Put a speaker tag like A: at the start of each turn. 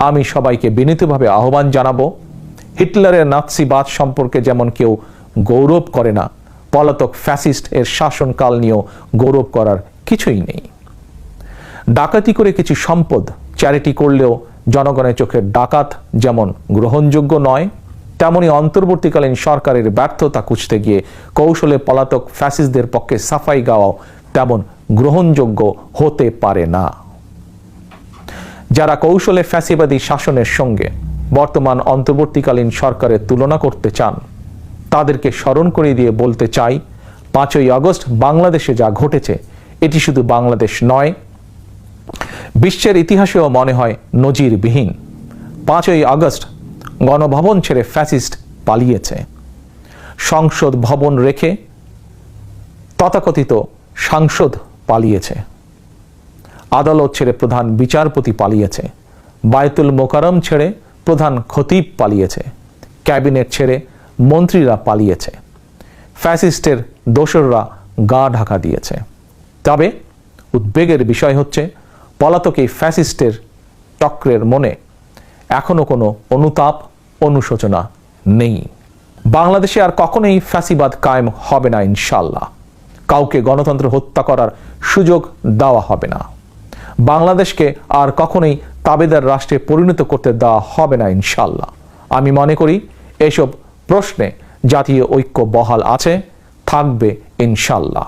A: আমি সবাইকে বিনীতভাবে আহ্বান জানাবো, হিটলারের নাৎসিবাদ সম্পর্কে যেমন কেউ গৌরব করে না, পলাতক ফ্যাসিস্ট এর শাসনকাল নিয়েও গৌরব করার কিছুই নেই। ডাকাতি করে কিছু সম্পদ চ্যারিটি করলেও জনগণের চোখে ডাকাত যেমন গ্রহণযোগ্য নয়, তেমনি অন্তর্বর্তীকালীন সরকারের ব্যর্থতা খুঁজতে গিয়ে কৌশলে পলাতক ফ্যাসিস্টদের পক্ষে সাফাই গাওয়াও তেমন গ্রহণযোগ্য হতে পারে না। যারা কৌশলে ফ্যাসিবাদী শাসনের সঙ্গে বর্তমান অন্তর্বর্তীকালীন সরকারের তুলনা করতে চান, তাদেরকে স্মরণ করিয়ে দিয়ে বলতে চাই, 5ই আগস্ট বাংলাদেশে যা ঘটেছে এটি শুধু বাংলাদেশ নয়, বিশ্বের ইতিহাসেও মনে হয় নজিরবিহীন। 5ই আগস্ট গণভবন ছেড়ে ফ্যাসিস্ট পালিয়েছে, সংসদ ভবন রেখে তথাকথিত সাংসদ পালিয়েছে, আদালত ছেড়ে প্রধান বিচারপতি পালিয়েছে, বায়তুল মোকাররম ছেড়ে প্রধান খতিব পালিয়েছে, ক্যাবিনেট ছেড়ে মন্ত্রীরা পালিয়েছে, ফ্যাসিস্টের দোসররা গা ঢাকা দিয়েছে। তবে উদ্বেগের বিষয় হচ্ছে, পলাতক এই ফ্যাসিস্টের চক্রের মনে এখনো কোনো অনুতাপ, অনুশোচনা নেই। বাংলাদেশে আর কখনোই ফ্যাসিবাদ কায়েম হবে না ইনশাল্লাহ। কাউকে গণতন্ত্র হত্যা করার সুযোগ দেওয়া হবে না। বাংলাদেশকে আর কখনোই তাবেদার রাষ্ট্রে পরিণত করতে দেওয়া হবে না ইনশাল্লাহ। আমি মনে করি এসব প্রশ্নে জাতীয় ঐক্য বহাল আছে, থাকবে ইনশাল্লাহ।